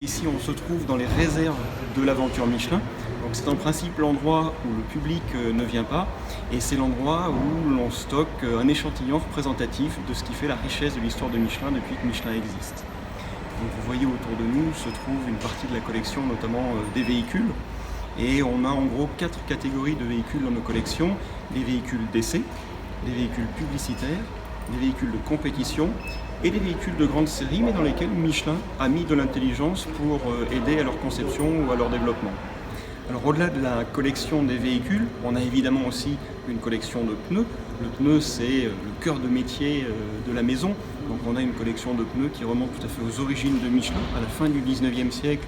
Ici, on se trouve dans les réserves de l'aventure Michelin. Donc, c'est en principe l'endroit où le public ne vient pas et c'est l'endroit où l'on stocke un échantillon représentatif de ce qui fait la richesse de l'histoire de Michelin depuis que Michelin existe. Donc, vous voyez autour de nous se trouve une partie de la collection, notamment des véhicules. Et on a en gros 4 catégories de véhicules dans nos collections. Des véhicules d'essai, des véhicules publicitaires, des véhicules de compétition et des véhicules de grande série, mais dans lesquels Michelin a mis de l'intelligence pour aider à leur conception ou à leur développement. Alors au-delà de la collection des véhicules, on a évidemment aussi une collection de pneus. Le pneu, c'est le cœur de métier de la maison. Donc on a une collection de pneus qui remonte tout à fait aux origines de Michelin, à la fin du 19e siècle,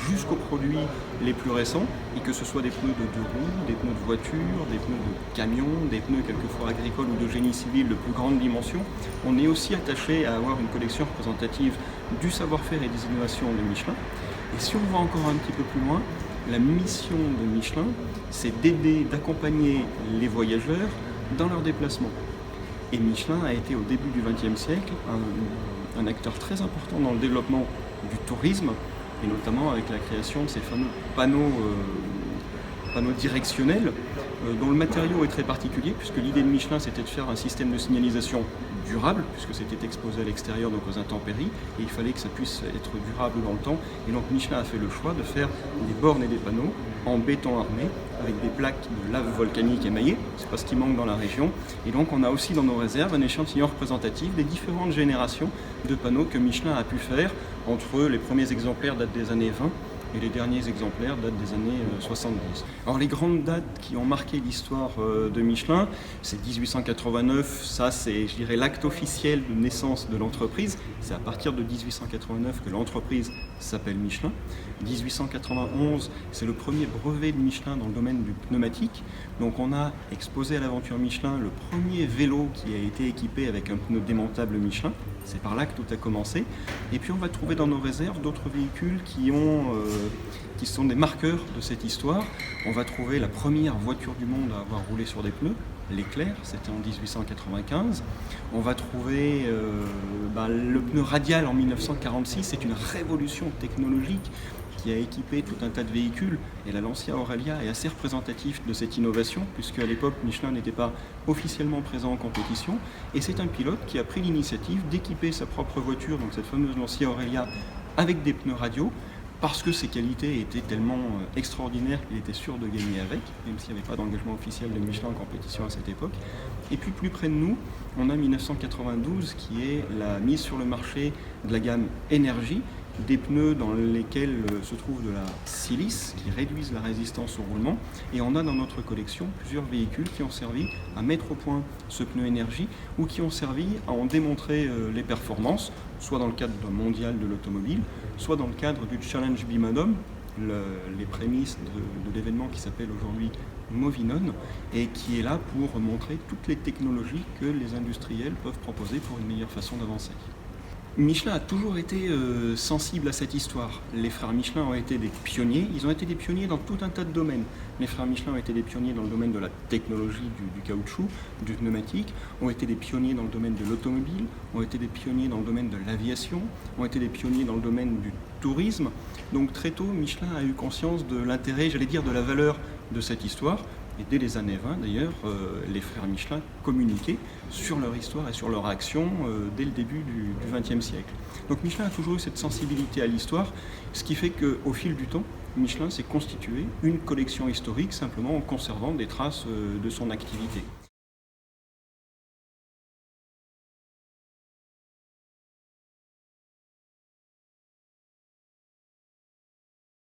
jusqu'aux produits les plus récents, et que ce soit des pneus de 2 roues, des pneus de voiture, des pneus de camion, des pneus quelquefois agricoles ou de génie civil de plus grande dimension. On est aussi attaché à avoir une collection représentative du savoir-faire et des innovations de Michelin. Et si on va encore un petit peu plus loin, la mission de Michelin, c'est d'aider, d'accompagner les voyageurs dans leurs déplacements. Et Michelin a été au début du XXe siècle un acteur très important dans le développement du tourisme, et notamment avec la création de ces fameux panneaux directionnels dont le matériau est très particulier, puisque l'idée de Michelin c'était de faire un système de signalisation durable, puisque c'était exposé à l'extérieur, donc aux intempéries, et il fallait que ça puisse être durable dans le temps. Et donc Michelin a fait le choix de faire des bornes et des panneaux en béton armé, avec des plaques de lave volcanique émaillées, c'est pas ce qui manque dans la région. Et donc on a aussi dans nos réserves un échantillon représentatif des différentes générations de panneaux que Michelin a pu faire. Entre les premiers exemplaires datent des années 20 et les derniers exemplaires datent des années 70. Alors les grandes dates qui ont marqué l'histoire de Michelin, c'est 1889, ça c'est je dirais l'acte officiel de naissance de l'entreprise. C'est à partir de 1889 que l'entreprise s'appelle Michelin. 1891, c'est le premier brevet de Michelin dans le domaine du pneumatique. Donc on a exposé à l'aventure Michelin le premier vélo qui a été équipé avec un pneu démontable Michelin. C'est par là que tout a commencé. Et puis on va trouver dans nos réserves d'autres véhicules qui sont des marqueurs de cette histoire. On va trouver la première voiture du monde à avoir roulé sur des pneus, l'Éclair, c'était en 1895. On va trouver le pneu radial en 1946, c'est une révolution technologique qui a équipé tout un tas de véhicules, et la Lancia Aurelia est assez représentatif de cette innovation, puisque à l'époque Michelin n'était pas officiellement présent en compétition, et c'est un pilote qui a pris l'initiative d'équiper sa propre voiture, donc cette fameuse Lancia Aurelia, avec des pneus radio, parce que ses qualités étaient tellement extraordinaires qu'il était sûr de gagner avec, même s'il n'y avait pas d'engagement officiel de Michelin en compétition à cette époque. Et puis plus près de nous, on a 1992 qui est la mise sur le marché de la gamme Énergie, des pneus dans lesquels se trouve de la silice qui réduisent la résistance au roulement, et on a dans notre collection plusieurs véhicules qui ont servi à mettre au point ce pneu énergie ou qui ont servi à en démontrer les performances, soit dans le cadre d'un mondial de l'automobile, soit dans le cadre du Challenge Bimodum, les prémices de l'événement qui s'appelle aujourd'hui Movinon, et qui est là pour montrer toutes les technologies que les industriels peuvent proposer pour une meilleure façon d'avancer. Michelin a toujours été sensible à cette histoire. Les frères Michelin ont été des pionniers, ils ont été des pionniers dans tout un tas de domaines. Les frères Michelin ont été des pionniers dans le domaine de la technologie du caoutchouc, du pneumatique, ont été des pionniers dans le domaine de l'automobile, ont été des pionniers dans le domaine de l'aviation, ont été des pionniers dans le domaine du tourisme. Donc très tôt, Michelin a eu conscience de l'intérêt, j'allais dire de la valeur de cette histoire. Et dès les années 20, d'ailleurs, les frères Michelin communiquaient sur leur histoire et sur leur action dès le début du XXe siècle. Donc Michelin a toujours eu cette sensibilité à l'histoire, ce qui fait qu'au fil du temps, Michelin s'est constitué une collection historique simplement en conservant des traces de son activité.